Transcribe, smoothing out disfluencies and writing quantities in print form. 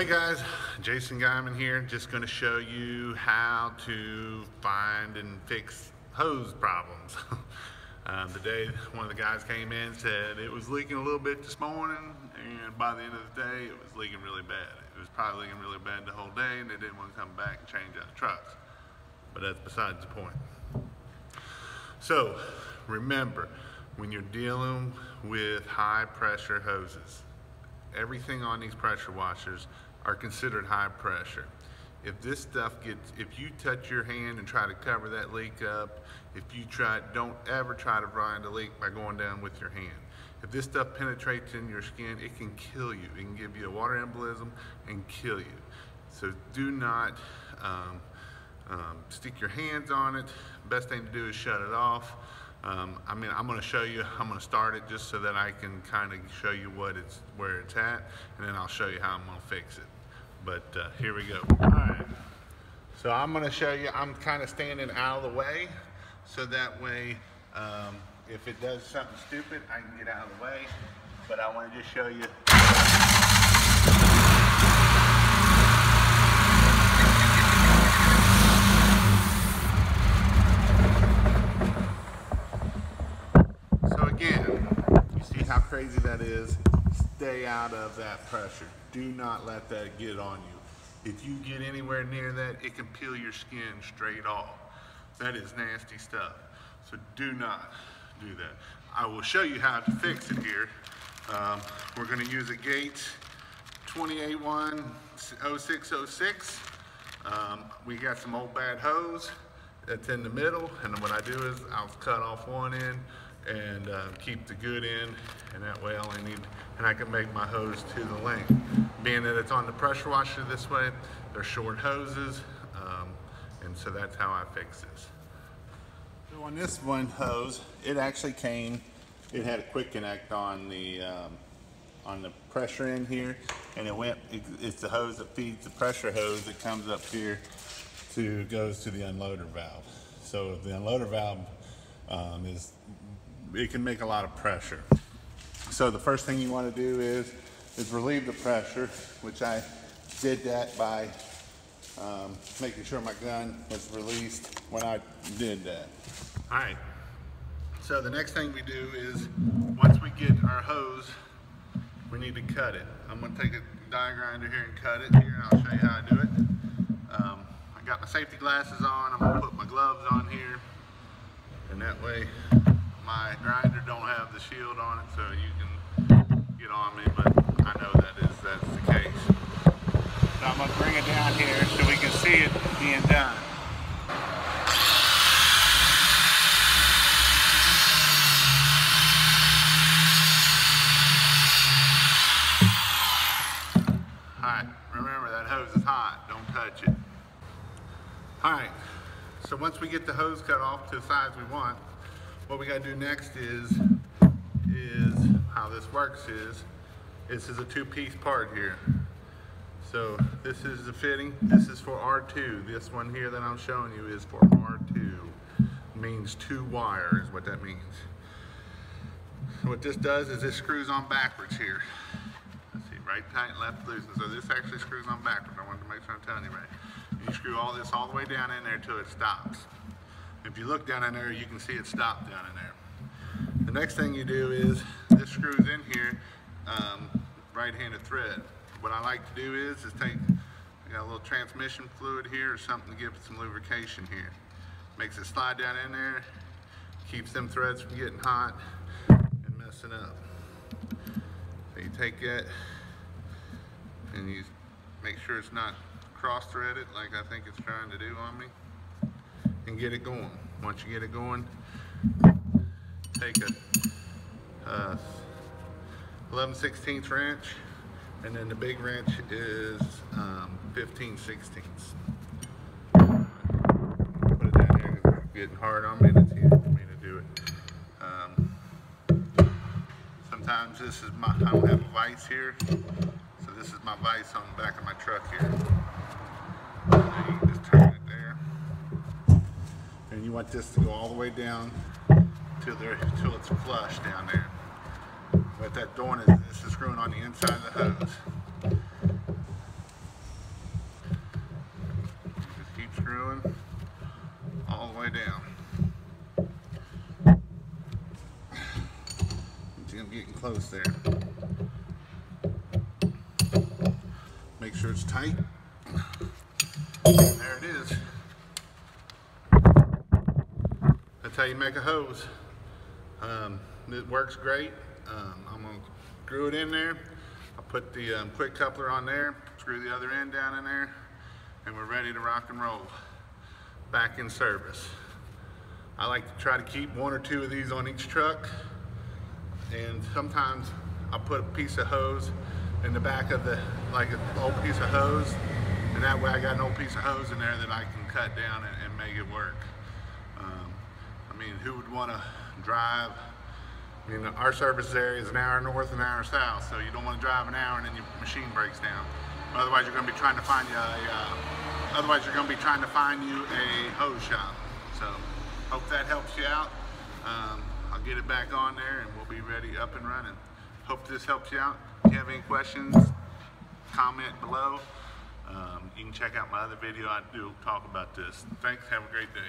Hey guys, Jason Geiman here. Just going to show you how to find and fix hose problems. Today, one of the guys came in and said it was leaking a little bit this morning, and by the end of the day, it was leaking really bad. It was probably leaking really bad the whole day, and they didn't want to come back and change out the trucks. But that's besides the point. So, remember, when you're dealing with high pressure hoses, everything on these pressure washers are considered high pressure. If this stuff if you touch your hand and try to cover that leak up, don't ever try to find a leak by going down with your hand. If this stuff penetrates in your skin, it can kill you. It can give you a water embolism and kill you. So do not stick your hands on it. Best thing to do is shut it off. I'm going to show you, I'm going to start it just so that I can kind of show you where it's at, and then I'll show you how I'm going to fix it. But here we go. All right. So I'm going to show you, I'm kind of standing out of the way, so that way if it does something stupid, I can get out of the way. But I want to just show you. You see how crazy that is? Stay out of that pressure. Do not let that get on you. If you get anywhere near that, it can peel your skin straight off. That is nasty stuff. So do not do that. I will show you how to fix it here. We're going to use a Gates 28-1-0606. We got some old bad hose that's in the middle, and what I do is I'll cut off one end and keep the good end, and that way I can make my hose to the length. Being that it's on the pressure washer this way, they're short hoses, and so that's how I fix this. So on this one hose, it actually it had a quick connect on the pressure end here, and it's the hose that feeds the pressure hose that comes up here goes to the unloader valve. So the unloader valve it can make a lot of pressure. So the first thing you want to do is relieve the pressure, which I did that by making sure my gun was released when I did that. All right, so the next thing we do is, once we get our hose, we need to cut it. I'm going to take a die grinder here and cut it here, and I'll show you how I do it. I got my safety glasses on. I'm going to put my gloves on here, and that way my grinder don't have the shield on it, so you can get on me, but I know that's the case. So I'm going to bring it down here so we can see it being done. Alright, remember that hose is hot, don't touch it. Alright, so once we get the hose cut off to the size we want, what we got to do next is how this works this is a two-piece part here. So this is the fitting. This is for R2. This one here that I'm showing you is for R2. It means 2 wire is what that means. What this does is this screws on backwards here. Let's see, right tight, left loose. And so this actually screws on backwards. I wanted to make sure I'm telling you right. You screw all this all the way down in there till it stops. If you look down in there, you can see it stopped down in there. The next thing you do is, this screws in here, right-handed thread. What I like to do is I got a little transmission fluid here or something to give it some lubrication here. Makes it slide down in there, keeps them threads from getting hot and messing up. So you take that and you make sure it's not cross-threaded like I think it's trying to do on me, and get it going. Once you get it going, take a 11/16 wrench, and then the big wrench is 15/16. Put it down here, it's getting hard on me, it's easy for me to do it. Sometimes this is I don't have a vise here, so this is my vise on the back of my truck here. So you can just turn it there. And you want this to go all the way down till it's flush down there. What that's doing is this is screwing on the inside of the hose. close there. Make sure it's tight. There it is. That's how you make a hose. It works great. I'm gonna screw it in there. I'll put the quick coupler on there, screw the other end down in there, and we're ready to rock and roll. Back in service. I like to try to keep 1 or 2 of these on each truck, and sometimes I'll put a piece of hose in the back of the, like an old piece of hose, and that way I got an old piece of hose in there that I can cut down and make it work. I mean, who would want to drive? I mean, our service area is an hour north and an hour south, so you don't want to drive an hour and then your machine breaks down. Otherwise, you're going to be trying to find you a hose shop. So, hope that helps you out. I'll get it back on there and we'll be ready, up and running. Hope this helps you out. If you have any questions, comment below. You can check out my other video. I do talk about this. Thanks. Have a great day.